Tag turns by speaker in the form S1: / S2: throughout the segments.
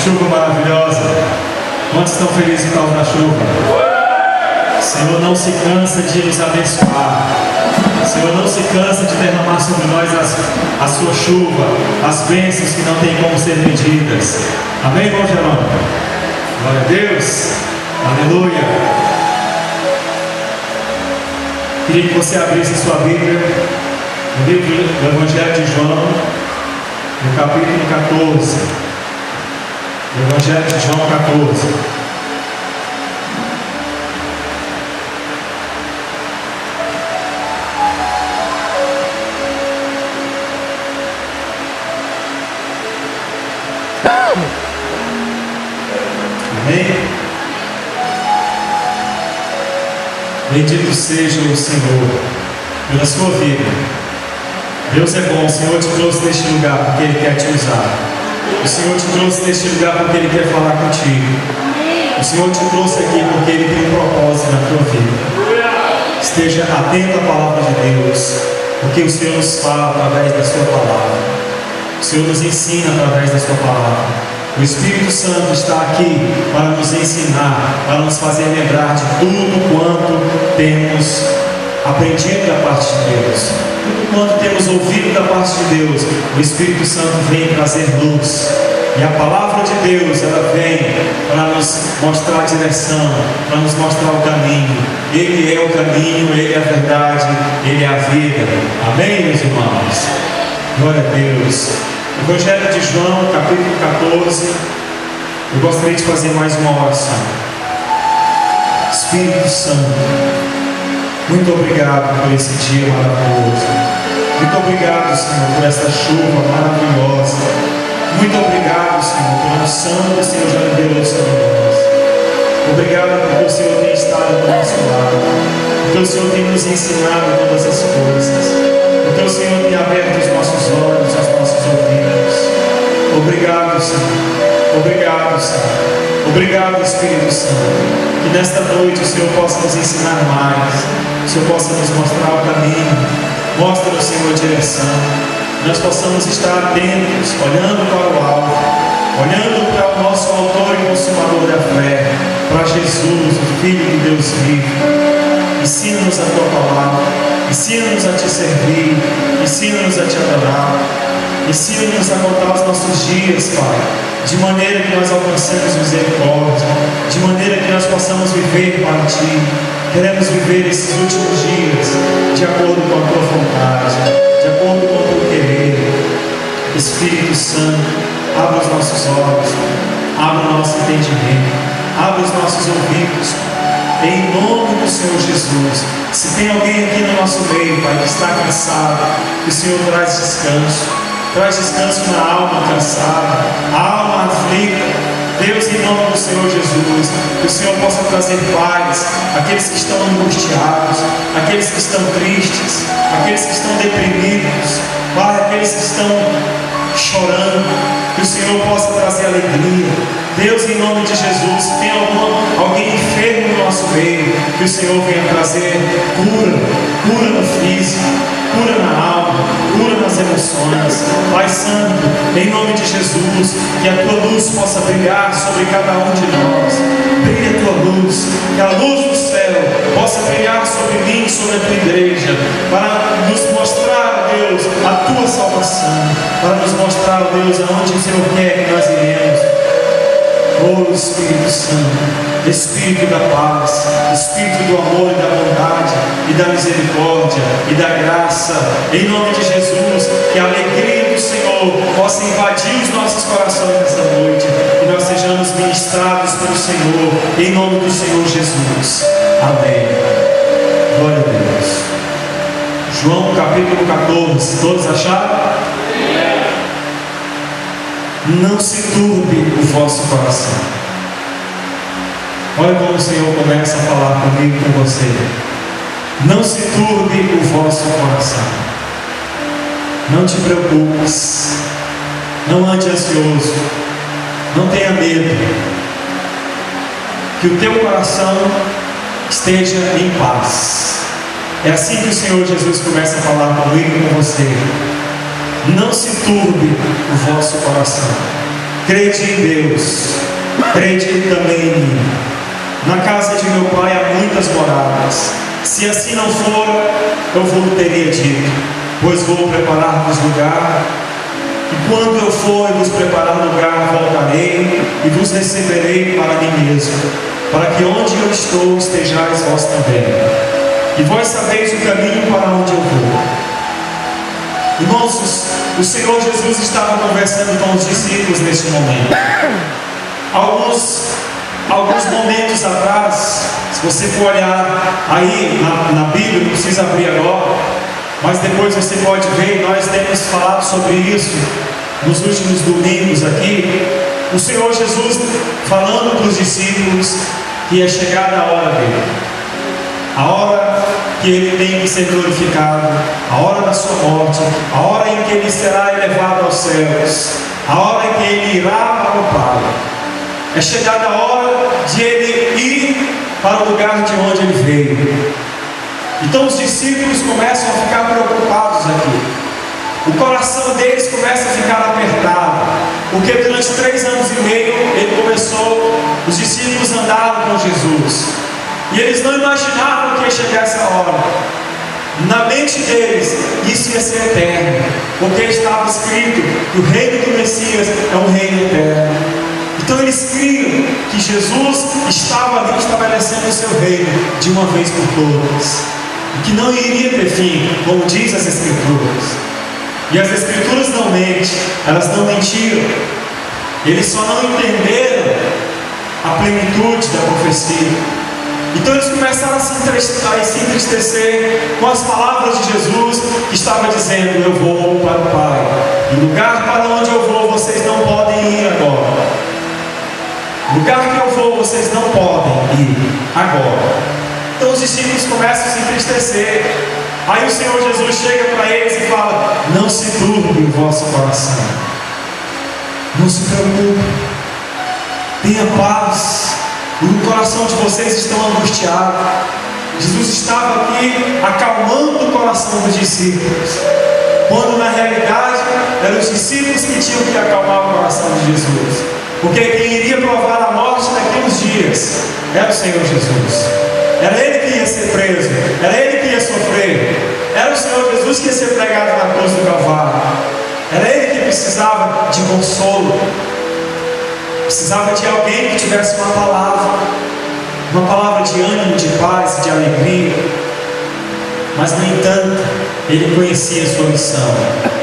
S1: chuva maravilhosa. Quantos estão felizes por causa da chuva? O Senhor não se cansa de nos abençoar. O Senhor não se cansa de derramar sobre nós a sua chuva, as bênçãos que não tem como ser medidas. Amém, irmão Jerônimo? Glória a Deus. Aleluia. Queria que você abrisse a sua Bíblia no livro do Evangelho de João, no capítulo 14. O Evangelho de João 14. Amém? Bendito seja o Senhor pela sua vida. Deus é bom. O Senhor te trouxe neste lugar porque Ele quer te usar. O Senhor te trouxe neste lugar porque Ele quer falar contigo. O Senhor te trouxe aqui porque Ele tem um propósito na tua vida. Esteja atento à palavra de Deus, porque o Senhor nos fala através da sua palavra. O Senhor nos ensina através da sua palavra. O Espírito Santo está aqui para nos ensinar, para nos fazer lembrar de tudo quanto temos aprendido da parte de Deus, tudo quanto temos ouvido da parte de Deus. O Espírito Santo vem trazer luz, e a palavra de Deus, ela vem para nos mostrar a direção, para nos mostrar o caminho. Ele é o caminho, Ele é a verdade, Ele é a vida. Amém, meus irmãos? Glória a Deus. Evangelho de João, capítulo 14. Eu gostaria de fazer mais uma oração. Espírito Santo, muito obrigado por esse dia maravilhoso. Muito obrigado, Senhor, por esta chuva maravilhosa. Muito obrigado, Senhor, pela unção que o Senhor já liberou sobre nós. Obrigado porque o Senhor tem estado do nosso lado, porque o Senhor tem nos ensinado todas as coisas, porque o Senhor tem aberto os nossos olhos, os nossos ouvidos. Obrigado, Senhor. Obrigado, Senhor. Obrigado, Espírito Santo. Que nesta noite o Senhor possa nos ensinar mais, o Senhor possa nos mostrar o caminho. Mostra, Senhor, a direção. Nós possamos estar atentos, olhando para o alvo, olhando para o nosso autor e consumador da fé, para Jesus, o Filho de Deus vivo. Ensina-nos a tua palavra, ensina-nos a te servir, ensina-nos a te adorar, ensina-nos a contar os nossos dias, Pai, de maneira que nós alcancemos misericórdia, de maneira que nós possamos viver para Ti. Queremos viver esses últimos dias de acordo com a tua vontade, de acordo com o teu querer. Espírito Santo, abra os nossos olhos, abra o nosso entendimento, abra os nossos ouvidos, em nome do Senhor Jesus. Se tem alguém aqui no nosso meio, Pai, que está cansado, que o Senhor traz descanso na alma cansada, a alma aflita. Deus, em nome do Senhor Jesus, que o Senhor possa trazer paz àqueles que estão angustiados, àqueles que estão tristes, àqueles que estão deprimidos, Pai, aqueles que estão chorando, que o Senhor possa trazer alegria. Deus, em nome de Jesus, se tem alguém enfermo no nosso meio, que o Senhor venha trazer cura no físico, cura na alma, cura nas emoções. Pai Santo, em nome de Jesus, que a tua luz possa brilhar sobre cada um de nós. Brilha a tua luz, que a luz do céu possa brilhar sobre mim, sobre a tua igreja, para nos mostrar, Deus, a tua salvação, para nos mostrar, Deus, aonde o Senhor quer que nós iremos. Oh Espírito Santo, Espírito da paz, Espírito do amor e da bondade e da misericórdia e da graça, em nome de Jesus, que a alegria do Senhor possa invadir os nossos corações nesta noite, que nós sejamos ministrados pelo Senhor, em nome do Senhor Jesus. Amém. Glória a Deus. João capítulo 14, todos acharam? Não se turbe o vosso coração. Olha como o Senhor começa a falar comigo e com você. Não se turbe o vosso coração. Não te preocupes. Não ande ansioso. Não tenha medo. Que o teu coração esteja em paz. É assim que o Senhor Jesus começa a falar comigo e com você. Não se turbe o vosso coração. crede em Deus, crede também em mim. Na casa de meu pai há muitas moradas. Se assim não for, eu vou teria dito, pois vou preparar-vos lugar. E quando eu for e vos preparar lugar, voltarei e vos receberei para mim mesmo, para que onde eu estou estejais vós também. E vós sabeis o caminho para onde eu vou. Irmãos, o Senhor Jesus estava conversando com os discípulos neste momento. Alguns momentos atrás, se você for olhar aí na Bíblia, não precisa abrir agora, mas depois você pode ver, nós temos falado sobre isso nos últimos domingos aqui. O Senhor Jesus falando para os discípulos que é chegada a hora dele, a hora que ele tem que ser glorificado, a hora da sua morte, a hora em que ele será elevado aos céus, a hora em que ele irá para o Pai. É chegada a hora de ele ir para o lugar de onde ele veio. Então os discípulos começam a ficar preocupados aqui. O coração deles começa a ficar apertado, porque durante 3 anos e meio os discípulos andaram com Jesus, e eles não imaginavam que ia chegar essa hora. Na mente deles, isso ia ser eterno, porque estava escrito que o reino do Messias é um reino eterno. Então eles criam que Jesus estava ali estabelecendo o seu reino de uma vez por todas, e que não iria ter fim, como diz as Escrituras. E as Escrituras não mentem, elas não mentiram. Eles só não entenderam a plenitude da profecia. Então eles começaram a se entristecer com as palavras de Jesus, que estava dizendo: eu vou para o Pai, e o lugar para onde eu vou vocês não podem ir agora. O lugar que eu vou vocês não podem ir agora. Então os discípulos começam a se entristecer. Aí o Senhor Jesus chega para eles e fala: não se turbe o vosso coração, não se preocupe, tenha paz. O coração de vocês estão angustiados. Jesus estava aqui acalmando o coração dos discípulos, quando na realidade eram os discípulos que tinham que acalmar o coração de Jesus, porque quem iria provar a morte naqueles dias era o Senhor Jesus. Era Ele que ia ser preso, era Ele que ia sofrer, era o Senhor Jesus que ia ser pregado na cruz do Calvário, era Ele que precisava de consolo, precisava de alguém que tivesse uma palavra de ânimo, de paz, de alegria. Mas no entanto, Ele conhecia a sua missão.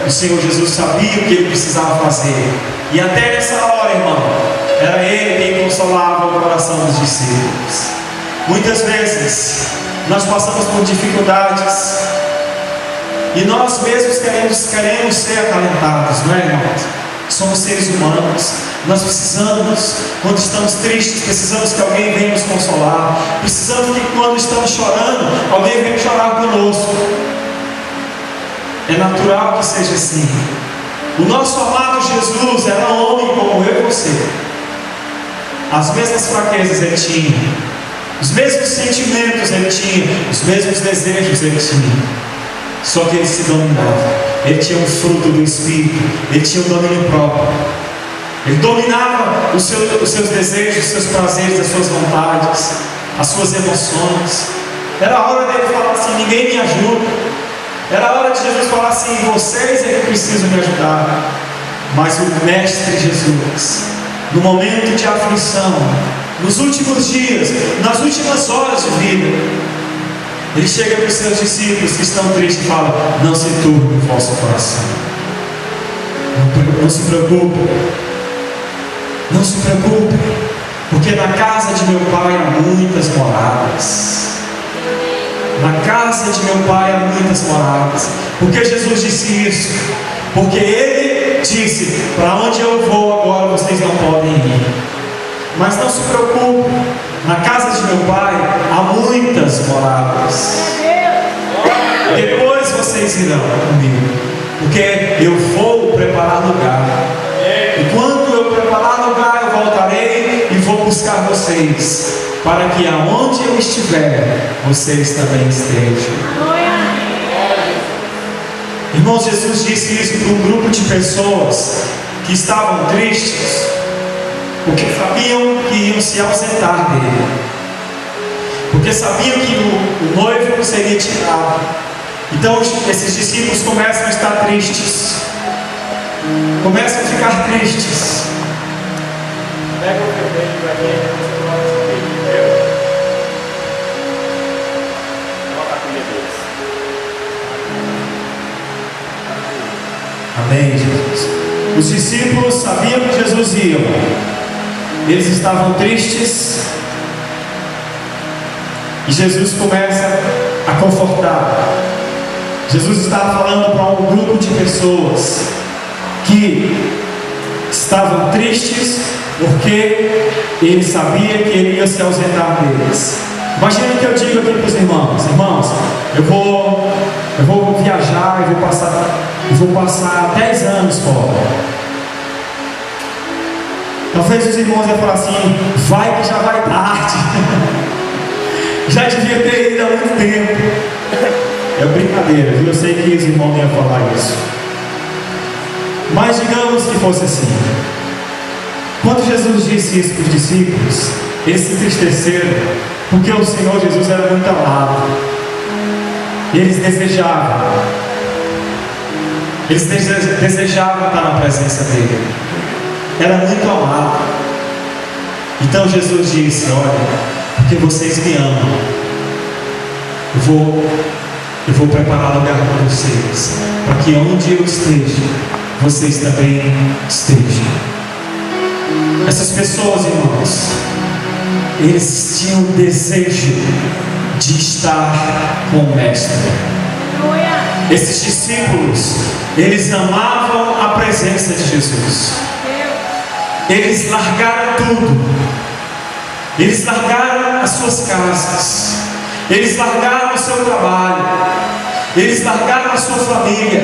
S1: O Senhor Jesus sabia o que Ele precisava fazer, e até nessa hora, irmão, era Ele quem consolava o coração dos discípulos. Muitas vezes nós passamos por dificuldades e nós mesmos queremos ser acalentados, não é, irmãos? Somos seres humanos. Nós precisamos, quando estamos tristes, precisamos que alguém venha nos consolar. Precisamos que quando estamos chorando, alguém venha chorar conosco. É natural que seja assim. O nosso amado Jesus era homem como eu e você. As mesmas fraquezas Ele tinha, os mesmos sentimentos Ele tinha, os mesmos desejos Ele tinha. Só que Ele se dominava. Ele tinha um fruto do Espírito, Ele tinha um domínio próprio. Ele dominava os seus desejos, os seus prazeres, as suas vontades, as suas emoções. Era a hora dele falar assim: ninguém me ajuda. Era a hora de Jesus falar assim: vocês é que precisam me ajudar. Mas o Mestre Jesus, no momento de aflição, nos últimos dias, nas últimas horas de vida, Ele chega para os seus discípulos que estão tristes e fala: não se turbe o vosso coração, não se preocupe, não se preocupe, porque na casa de meu Pai há muitas moradas. Na casa de meu Pai há muitas moradas. Porque Jesus disse isso? Porque Ele disse: para onde eu vou agora vocês não podem ir. Mas não se preocupe, na casa de meu Pai há muitas moradas. Depois vocês irão comigo, porque eu vou preparar lugar. E quando eu preparar lugar, eu voltarei e vou buscar vocês, para que aonde eu estiver, vocês também estejam. Irmãos, Jesus disse isso para um grupo de pessoas que estavam tristes, porque sabiam que iam se ausentar dele, porque sabiam que o noivo seria tirado. Então esses discípulos começam a estar tristes, começam a ficar tristes. Pega o vermelho para mim, você coloca esse vermelho, coloca a pilha deles. Amém, Jesus. Os discípulos sabiam que Jesus ia, eles estavam tristes, e Jesus começa a confortar. Jesus estava falando para um grupo de pessoas que estavam tristes porque ele sabia que ele ia se ausentar deles. Imagina que eu digo aqui para os irmãos: irmãos, eu vou viajar e vou passar 10 anos fora. Talvez os irmãos iam falar assim: vai que já vai tarde. Já devia ter ido há muito tempo. É brincadeira, viu? Eu sei que os irmãos iam falar isso. Mas digamos que fosse assim. Quando Jesus disse isso para os discípulos, eles se entristeceram, porque o Senhor Jesus era muito amado. Eles desejavam estar na presença dele. Era muito amado. Então Jesus disse: olha, porque vocês me amam, eu vou preparar lugar para vocês, para que onde eu esteja, vocês também estejam. Essas pessoas, irmãos, eles tinham desejo de estar com o Mestre. Esses discípulos, eles amavam a presença de Jesus. Eles largaram tudo. Eles largaram as suas casas. Eles largaram o seu trabalho. Eles largaram a sua família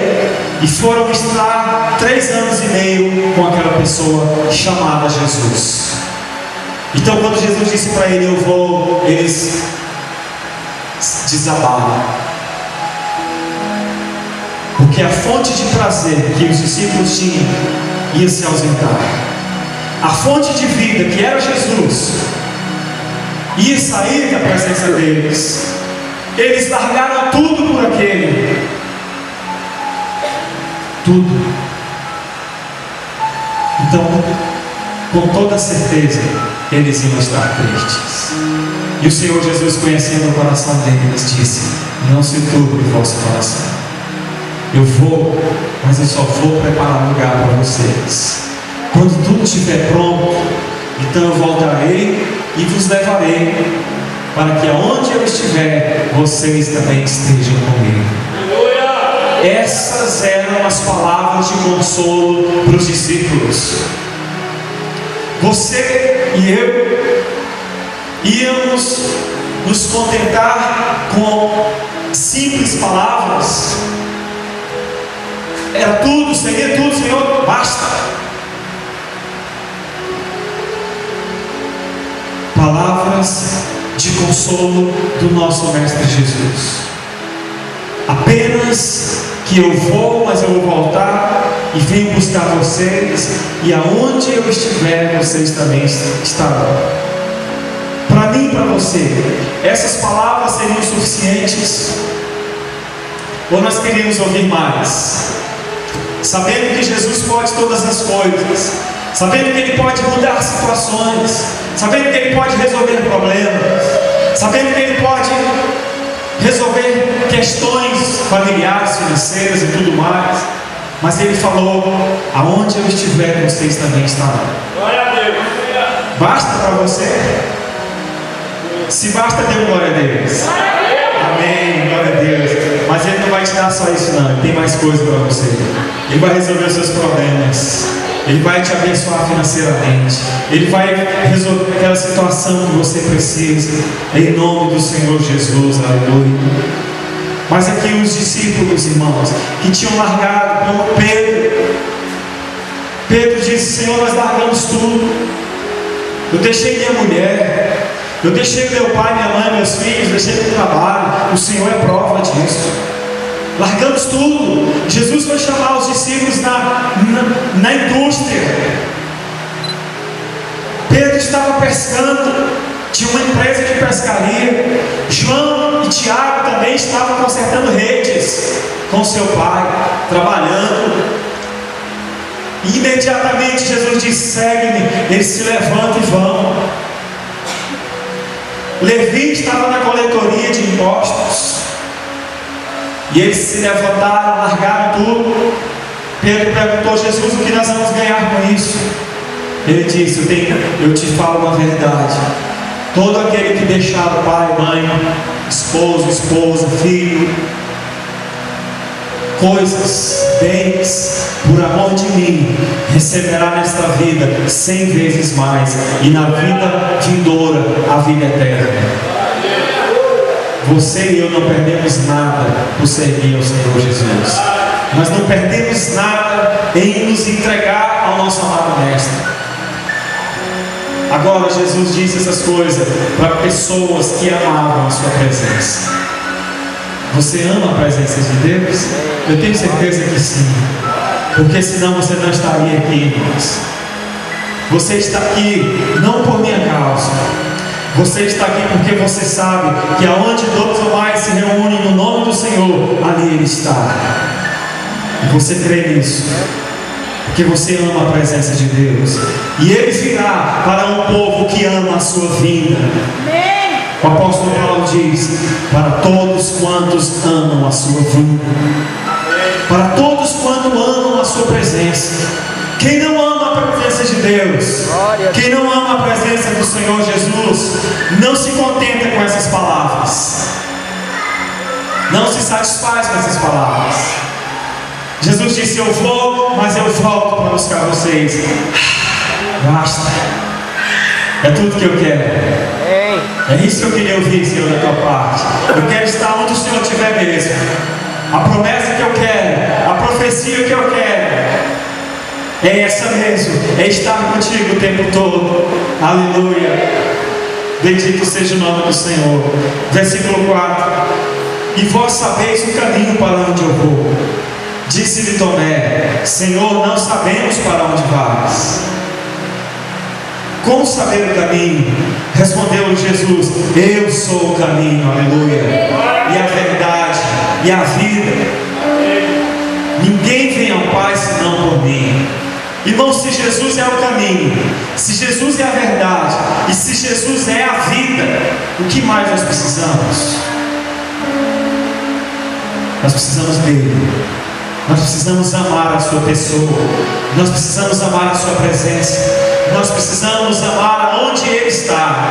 S1: e foram estar 3 anos e meio com aquela pessoa chamada Jesus. Então, quando Jesus disse para ele: eu vou, eles desabaram, porque a fonte de prazer que os discípulos tinham ia se ausentar. A fonte de vida, que era Jesus, ia sair da presença deles. Eles largaram tudo por aquele. Tudo. Então, com toda certeza, eles iam estar tristes. E o Senhor Jesus, conhecendo o coração deles, disse: não se turbe o vosso coração. Eu vou, mas eu só vou preparar lugar para vocês. Quando tudo estiver pronto, então eu voltarei e vos levarei, para que aonde eu estiver, vocês também estejam comigo. Essas eram as palavras de consolo para os discípulos. Você e eu íamos nos contentar com simples palavras. Era tudo, seria tudo, Senhor, basta. Palavras de consolo do nosso Mestre Jesus. Apenas que eu vou, mas eu vou voltar e venho buscar vocês, e aonde eu estiver, vocês também estarão. Para mim e para você, essas palavras seriam suficientes? Ou nós queríamos ouvir mais? Sabendo que Jesus pode todas as coisas, sabendo que Ele pode mudar situações, sabendo que Ele pode resolver problemas, sabendo que Ele pode resolver questões familiares, financeiras e tudo mais. Mas Ele falou: aonde eu estiver, vocês também estarão. Glória a Deus. Basta para você? Se basta, dê glória a Deus. Amém, glória a Deus. Mas Ele não vai te dar só isso não, Ele tem mais coisa para você. Ele vai resolver os seus problemas, Ele vai te abençoar financeiramente, Ele vai resolver aquela situação que você precisa, em nome do Senhor Jesus, aleluia. Mas aqui os discípulos, irmãos, que tinham largado, como Pedro disse: Senhor, nós largamos tudo. Eu deixei minha mulher, eu deixei meu pai, minha mãe, meus filhos, deixei meu trabalho. O Senhor é prova disso. Largamos tudo. Jesus foi chamar os discípulos na indústria. estavam pescando, tinha uma empresa de pescaria. João e Tiago também estavam consertando redes com seu pai, trabalhando. E imediatamente Jesus disse: segue-me. Eles se levantam e vão. Levi estava na coletoria de impostos, e eles se levantaram, largaram tudo. Pedro perguntou a Jesus: o que nós vamos ganhar com isso? Ele disse: eu te falo uma verdade. Todo aquele que deixar pai, mãe, esposo, esposa, filho, coisas, bens, por amor de mim, receberá nesta vida 100 vezes mais, e na vida vindoura a vida eterna. Você e eu não perdemos nada por servir ao Senhor Jesus. Nós não perdemos nada em nos entregar ao nosso amado Mestre. Agora Jesus disse essas coisas para pessoas que amavam a sua presença. Você ama a presença de Deus? Eu tenho certeza que sim, porque senão você não estaria aqui, irmãos. Você está aqui não por minha causa. Você está aqui porque você sabe que aonde 2 ou mais se reúnem no nome do Senhor, ali Ele está. E você crê nisso, porque você ama a presença de Deus. E Ele virá para um povo que ama a sua vinda. O apóstolo Paulo diz: para todos quantos amam a sua vinda, para todos quantos amam a sua presença. Quem não ama a presença de Deus, quem não ama a presença do Senhor Jesus, não se contenta com essas palavras, não se satisfaz com essas palavras. Jesus disse: eu vou, mas eu volto para buscar vocês. Basta, é tudo que eu quero. É isso que eu queria ouvir, Senhor, da tua parte. Eu quero estar onde o Senhor estiver mesmo. A promessa que eu quero, a profecia que eu quero, é essa mesmo, é estar contigo o tempo todo. Aleluia. Bendito seja o nome do Senhor. Versículo 4: e vós sabeis o caminho para onde eu vou. Disse-lhe Tomé: Senhor, não sabemos para onde vais. Como saber o caminho? Respondeu-lhe Jesus: eu sou o caminho, aleluia, e a verdade e a vida. Ninguém vem ao Pai senão por mim. Irmão, se Jesus é o caminho, se Jesus é a verdade, e se Jesus é a vida, o que mais nós precisamos? Nós precisamos dele. Nós precisamos amar a sua pessoa. Nós precisamos amar a sua presença. Nós precisamos amar aonde Ele está.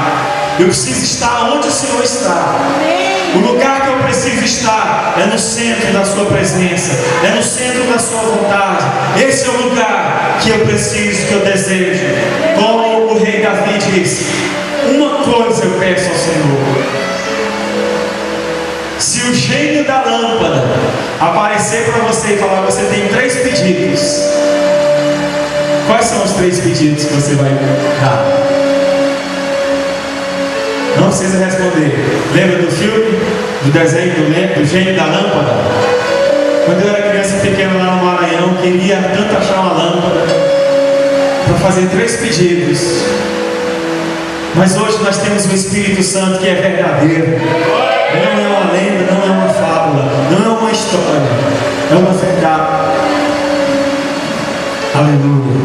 S1: Eu preciso estar onde o Senhor está. O lugar que eu preciso estar é no centro da sua presença, é no centro da sua vontade. Esse é o lugar que eu preciso, que eu desejo. Como o rei Davi disse: uma coisa eu peço ao Senhor. Se o gênio da lâmpada aparecer para você e falar: você tem 3 pedidos, quais são os 3 pedidos que você vai dar? Não precisa responder. Lembra do filme, do desenho do gênio da lâmpada? Quando eu era criança pequena lá no Maranhão, queria tanto achar uma lâmpada para fazer 3 pedidos. Mas hoje nós temos o Espírito Santo que é verdadeiro. Não é uma lenda, não é uma fábula, não é uma história, é uma verdade. Aleluia.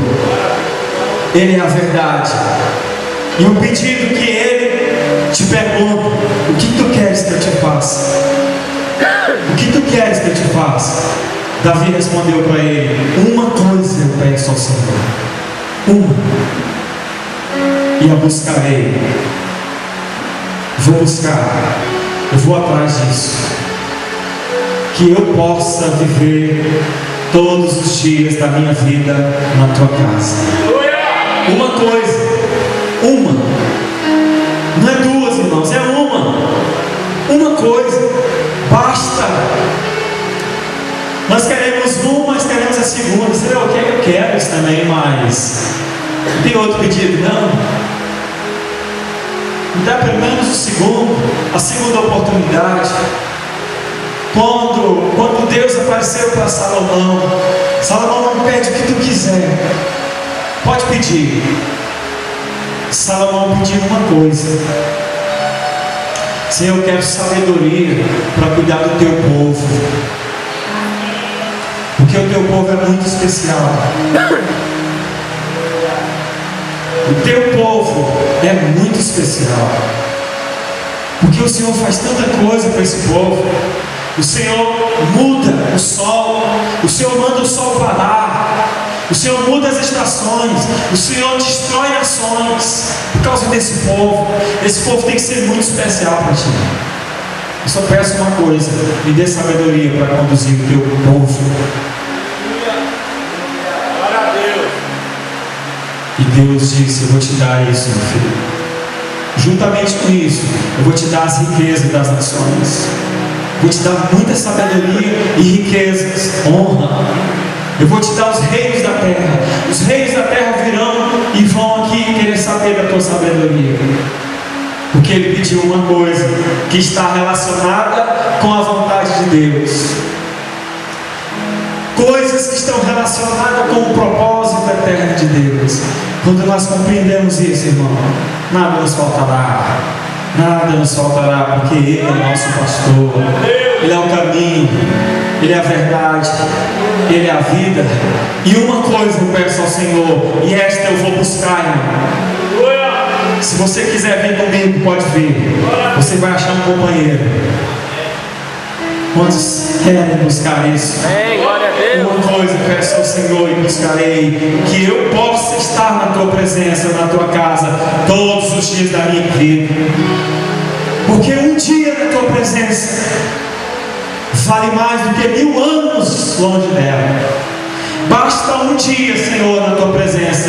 S1: Ele é a verdade. E o pedido que Ele te pergunta: o que tu queres que eu te faça? O que tu queres que eu te faça? Davi respondeu para ele: uma coisa eu peço ao Senhor, uma, e a buscarei. Vou buscar, eu vou atrás disso, que eu possa viver todos os dias da minha vida na tua casa. Uma coisa, uma, não é 2, irmãos, é uma coisa, basta. Nós queremos uma, mas queremos a segunda. Sei lá o que é que eu quero isso também, mas não tem outro pedido, não. Me dá pelo menos o segundo, a segunda oportunidade. Quando Deus apareceu para Salomão, Salomão, não pede o que tu quiser, pode pedir. Salomão pediu uma coisa: Senhor, eu quero sabedoria para cuidar do teu povo, porque o teu povo é muito especial. O teu povo é muito especial, porque o Senhor faz tanta coisa para esse povo. O Senhor muda o sol, o Senhor manda o sol parar, o Senhor muda as estações, o Senhor destrói nações por causa desse povo. Esse povo tem que ser muito especial para ti. Eu só peço uma coisa: me dê sabedoria para conduzir o teu povo. E Deus disse: eu vou te dar isso, meu filho. Juntamente com isso, eu vou te dar as riquezas das nações. Vou te dar muita sabedoria e riquezas, honra. Eu vou te dar os reis da terra. Os reis da terra virão e vão aqui querer saber da tua sabedoria, porque ele pediu uma coisa que está relacionada com a vontade de Deus. Coisas que estão relacionadas com o propósito eterno de Deus. Quando nós compreendemos isso, irmão, nada nos faltará. Nada nos faltará, porque Ele é nosso pastor. Ele é o caminho, Ele é a verdade, Ele é a vida. E uma coisa eu peço ao Senhor, e esta eu vou buscar, irmão. Se você quiser vir comigo, pode vir. Você vai achar um companheiro. Quantos querem buscar isso? Uma coisa eu peço ao Senhor e buscarei: que eu possa estar na tua presença, na tua casa, todos os dias da minha vida. Porque um dia na tua presença vale mais do que 1000 anos longe dela. Basta um dia, Senhor, na tua presença.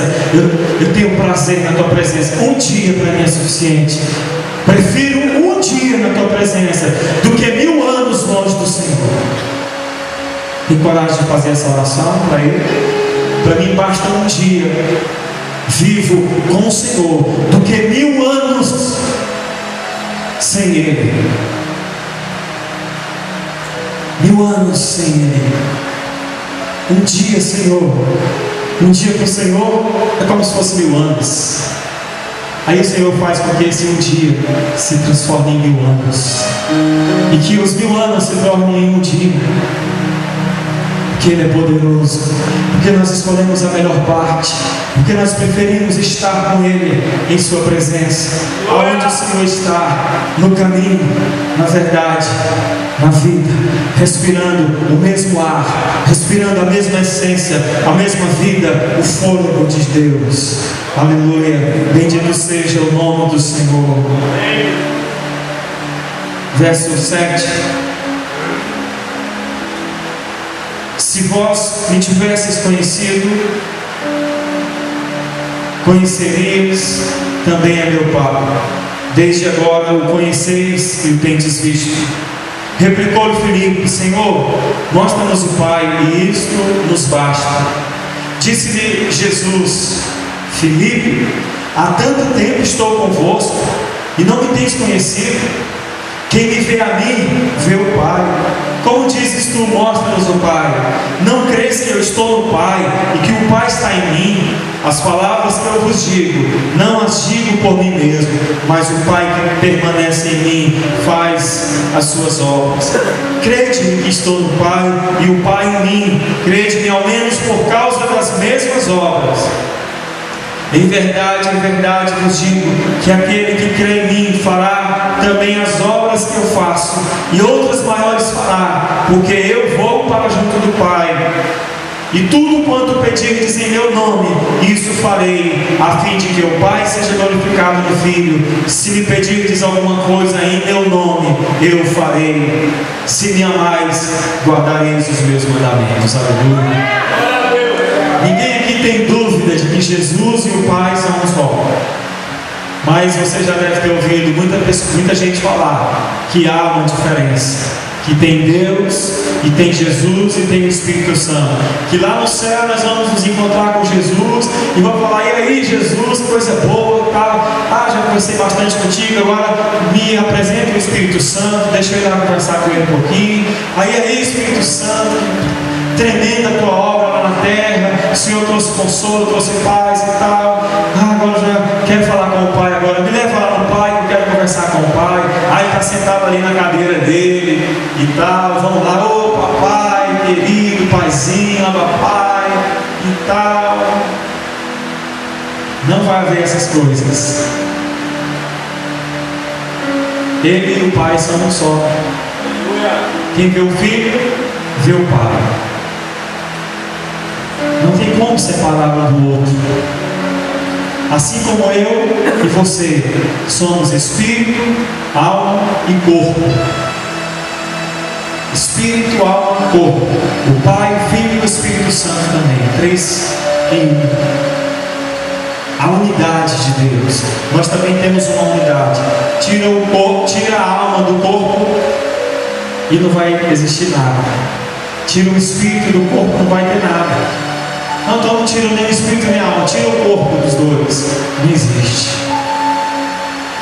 S1: Eu tenho prazer na tua presença. Um dia para mim é suficiente. Prefiro um dia na tua presença do que 1000 anos longe do Senhor. Tem coragem de fazer essa oração para Ele? Para mim basta um dia vivo com o Senhor do que 1000 anos sem Ele. 1000 anos sem Ele. Um dia, Senhor. Um dia para o Senhor é como se fosse 1000 anos. Aí o Senhor faz com que esse um dia se transforme em 1000 anos, e que os 1000 anos se tornem em um dia. Porque Ele é poderoso, porque nós escolhemos a melhor parte, porque nós preferimos estar com Ele em Sua presença, aonde o Senhor está, no caminho, na verdade, na vida, respirando o mesmo ar, respirando a mesma essência, a mesma vida, o fôlego de Deus. Aleluia, bendito seja o nome do Senhor. Verso 7: se vós me tivesseis conhecido, conheceríeis também a meu Pai. Desde agora o conheceis e o tendes visto. Replicou-lhe Filipe: Senhor, mostra-nos o Pai, e isto nos basta. Disse-lhe Jesus: Filipe, há tanto tempo estou convosco e não me tens conhecido? Quem me vê a mim, vê o Pai. Como dizes tu, mostra-nos o Pai? Não crês que eu estou no Pai e que o Pai está em mim? As palavras que eu vos digo, não as digo por mim mesmo, mas o Pai que permanece em mim faz as suas obras. Crede-me que estou no Pai e o Pai em mim. Crede-me ao menos por causa das mesmas obras. Em verdade vos digo que aquele que crê em mim fará também as obras que eu faço, e outras maiores fará, porque eu vou para junto do Pai. E tudo quanto pedirdes em meu nome, isso farei, a fim de que o Pai seja glorificado no Filho. Se me pedirdes alguma coisa em meu nome, eu farei. Se me amais, guardareis os meus mandamentos. Aleluia. Ninguém aqui tem dúvida de que Jesus e o Pai são um só. Mas você já deve ter ouvido muita gente falar que há uma diferença. Que tem Deus, e tem Jesus, e tem o Espírito Santo. Que lá no céu nós vamos nos encontrar com Jesus e vamos falar: e aí, Jesus, coisa boa, tal. Já conversei bastante contigo, agora me apresenta o Espírito Santo, deixa eu ir lá conversar com ele um pouquinho. Aí, Espírito Santo, tremenda a tua obra lá na terra, o Senhor trouxe consolo, trouxe paz e tal. Agora já quero falar com o pai agora, me leva lá no pai, eu quero conversar com o pai. Aí está sentado ali na cadeira dele e tal, vamos lá, ô papai, querido, paizinho, papai e tal. Não vai haver essas coisas. Ele e o pai são um só. Quem vê o filho, vê o pai. Não tem como separar um do outro. Assim como eu e você somos espírito, alma e corpo. Espírito, alma e corpo. O Pai, o Filho e o Espírito Santo também. 3 em 1. A unidade de Deus. Nós também temos uma unidade. Tira o corpo, tira a alma do corpo e não vai existir nada. Tira o espírito do corpo, não vai ter nada. Não, então não tira nem o espírito nem a alma, tira o corpo dos dois. Não existe.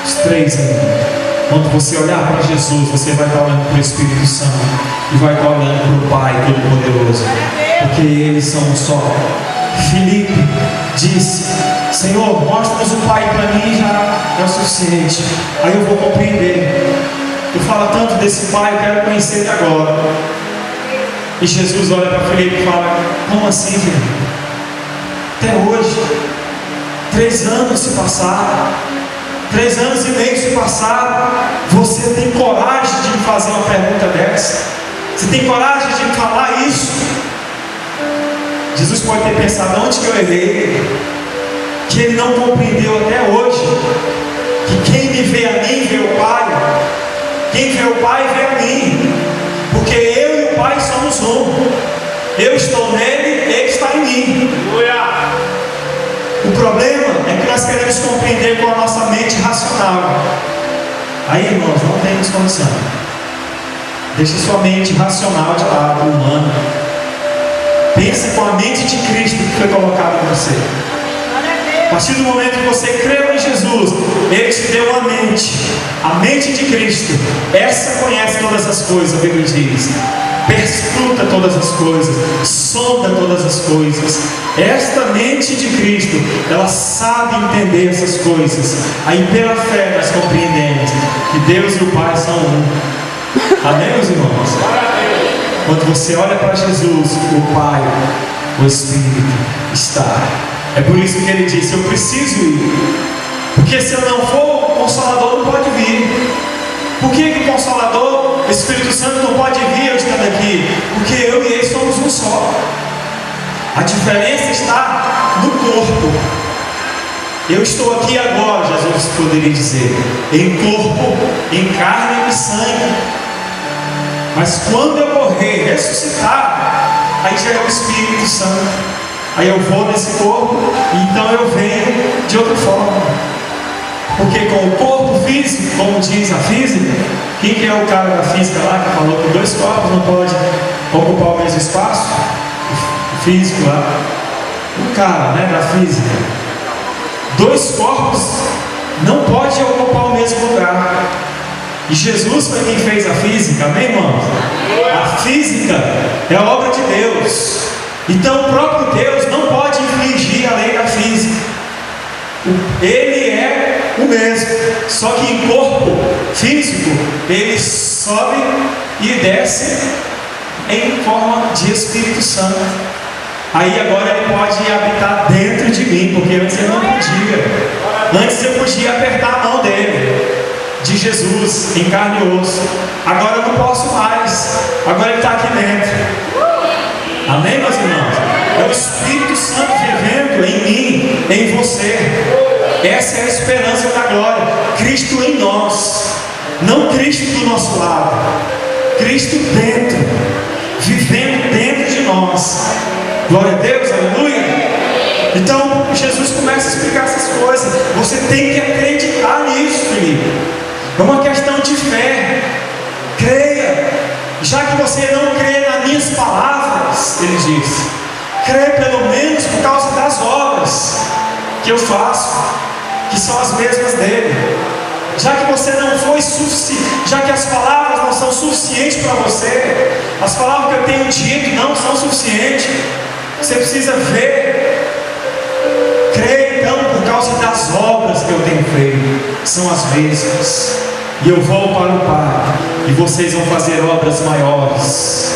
S1: Os 3 em 1. Quando você olhar para Jesus, você vai estar olhando para o Espírito Santo e vai estar olhando para o Pai Todo-Poderoso, porque eles são um só. Filipe disse: Senhor, mostra-nos o Pai, para mim já é o suficiente. Aí eu vou compreender. Tu fala tanto desse Pai, eu quero conhecer Ele agora. E Jesus olha para Filipe e fala: como assim, Filipe? Até hoje 3 anos se passaram, 3 anos e meio se passaram. Você tem coragem de me fazer uma pergunta dessa? Você tem coragem de me falar isso? Jesus pode ter pensado: onde que eu errei? Que ele não compreendeu até hoje que quem me vê a mim vê o Pai. Quem vê o Pai vê a mim, porque eu e o Pai somos um. Eu estou nele, ele está em mim. O problema é que nós queremos compreender com a nossa mente racional. Aí, irmãos, não temos condição. Deixe sua mente racional de lado, humana. Pense com a mente de Cristo que foi colocada em você. A partir do momento que você creu em Jesus, Ele te deu uma mente, a mente de Cristo. Essa conhece todas as coisas, a Bíblia diz. Perscruta todas as coisas, sonda todas as coisas. Esta mente de Cristo, ela sabe entender essas coisas. Aí pela fé nós compreendemos que Deus e o Pai são um. Amém, meus irmãos? Quando você olha para Jesus, o Pai, o Espírito está. É por isso que ele disse: eu preciso ir, porque se eu não for, o Consolador não pode vir. Por que o Consolador, o Espírito Santo, não pode vir eu estando aqui? Porque eu e ele somos um só. A diferença está no corpo. Eu estou aqui agora, Jesus poderia dizer, em corpo, em carne e sangue. Mas quando eu morrer, ressuscitar, aí já é o Espírito Santo. Aí eu vou nesse corpo, e então eu venho de outra forma. Porque com o corpo físico, como diz a física, quem que é o cara da física lá que falou que 2 corpos não podem ocupar o mesmo espaço? O físico lá, o cara, né, da física. 2 corpos não podem ocupar o mesmo lugar. E Jesus foi quem fez a física, amém, irmãos? A física é a obra de Deus. Então o próprio Deus não pode infringir a lei da física. Ele é o mesmo, só que em corpo físico ele sobe e desce em forma de Espírito Santo. Aí agora ele pode habitar dentro de mim, porque antes eu não podia. Antes eu podia apertar a mão dele, de Jesus, em carne e osso. Agora eu não posso mais. Agora ele está aqui dentro. Amém, meus irmãos? É o Espírito Santo vivendo em mim, em você. Essa é a esperança da glória. Cristo em nós, não Cristo do nosso lado. Cristo dentro, vivendo dentro de nós. Glória a Deus, aleluia. Então Jesus começa a explicar essas coisas. Você tem que acreditar nisso, Filipe. É uma questão de fé. Creia. Já que você não crê nas minhas palavras, ele diz, crê pelo menos por causa das obras que eu faço, que são as mesmas dele. Já que você não foi suficiente, já que as palavras não são suficientes para você, as palavras que eu tenho dito não são suficientes, você precisa ver. Crê então por causa das obras que eu tenho feito são as mesmas. E eu vou para o Pai, e vocês vão fazer obras maiores.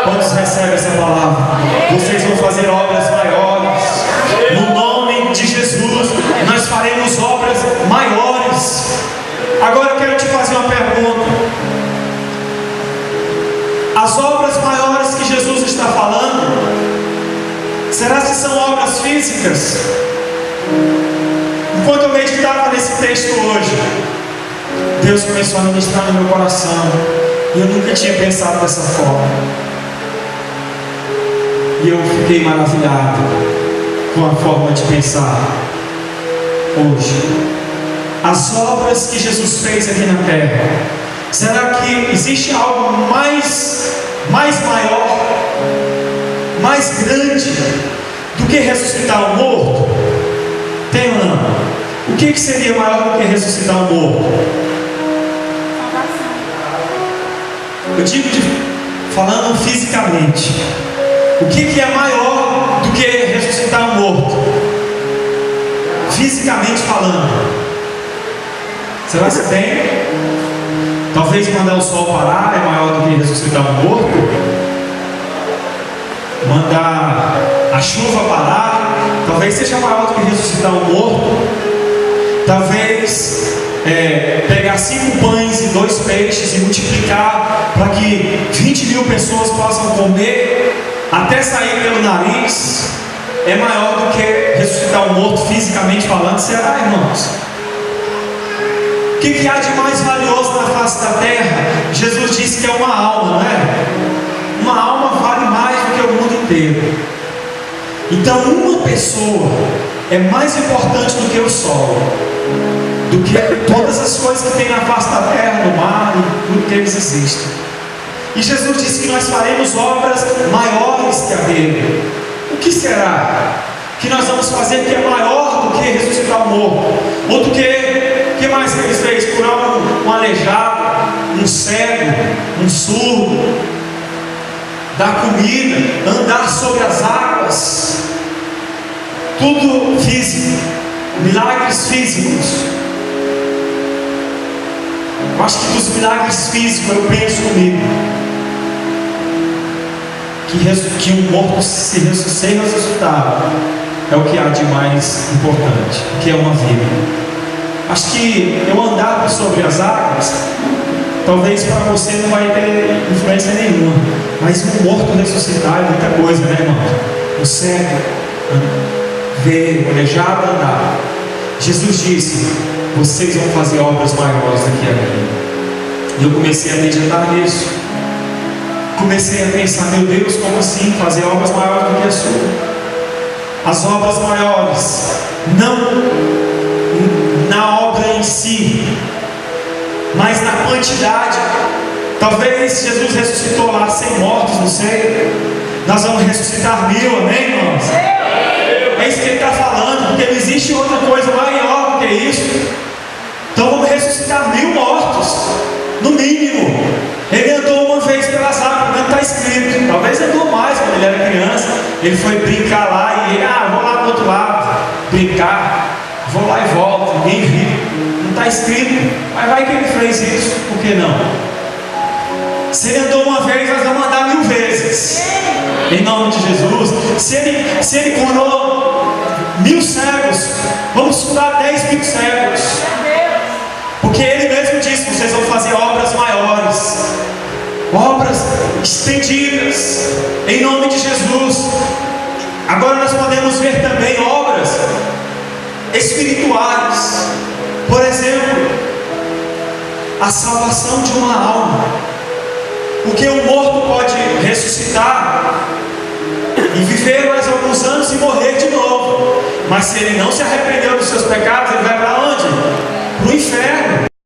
S1: Quantos recebem essa palavra? Vocês vão fazer obras maiores. No nome de Jesus, nós faremos obras maiores. Agora eu quero te fazer uma pergunta. As obras maiores que Jesus está falando, será que são obras físicas? Enquanto eu meditava nesse texto hoje, Deus começou a ministrar no meu coração, e eu nunca tinha pensado dessa forma. E eu fiquei maravilhado com a forma de pensar hoje. As obras que Jesus fez aqui na terra, será que existe algo mais maior, mais grande do que ressuscitar um morto? Tem ou não? O que seria maior do que ressuscitar um morto? Eu digo falando fisicamente. O que é maior do que ressuscitar um morto? Fisicamente falando. Será que tem? Talvez mandar o sol parar é maior do que ressuscitar um morto. Mandar a chuva parar talvez seja maior do que ressuscitar um morto. Talvez pegar 5 pães e 2 peixes e multiplicar para que 20 mil pessoas possam comer até sair pelo nariz é maior do que ressuscitar um morto fisicamente falando. Será, irmãos? O que há de mais valioso na face da terra? Jesus disse que é uma alma, não é? Uma alma vale mais do que o mundo inteiro. Então uma pessoa é mais importante do que o sol, do que todas as coisas que tem na face da terra, no mar, e tudo que eles existem. E Jesus disse que nós faremos obras maiores que a dele. O que será que nós vamos fazer que é maior do que ressuscitar o morto? Ou do que mais que ele fez? Curar um aleijado, um cego, um surdo, dar comida, andar sobre as águas. Tudo físico, milagres físicos. Eu acho que dos milagres físicos eu penso comigo que um morto ser ressuscitado é o que há de mais importante, que é uma vida. Acho que eu andar sobre as águas, talvez para você não vai ter influência nenhuma, mas um morto ressuscitar é muita coisa, né, irmão? O cego ver, o aleijado andar. Jesus disse: vocês vão fazer obras maiores daqui a mim. E eu comecei a meditar nisso. Comecei a pensar: meu Deus, como assim fazer obras maiores do que a sua? As obras maiores, não na obra em si, mas na quantidade. Talvez Jesus ressuscitou lá 100 mortos, não sei. Nós vamos ressuscitar 1000, amém, irmãos? É isso que ele está falando, porque não existe outra coisa maior do que isso. Então vamos ressuscitar 1000 mortos, no mínimo. Ele andou uma vez pelas águas, não está escrito. Talvez andou mais quando ele era criança. Ele foi brincar lá e vou lá do outro lado, brincar, vou lá e volto, ninguém viu. Não está escrito, mas vai que ele fez isso, por que não? Se ele andou uma vez, nós vamos andar 1000 vezes, em nome de Jesus. Se ele curou 1000 cegos, vamos curar 10.000 cegos, porque ele mesmo disse: vocês vão fazer obras maiores, obras estendidas, em nome de Jesus. Agora nós podemos ver também obras espirituais. Por exemplo, a salvação de uma alma. Porque um morto pode ressuscitar e viver mais alguns anos e morrer de novo. Mas se ele não se arrependeu dos seus pecados, ele vai para onde? Para o inferno.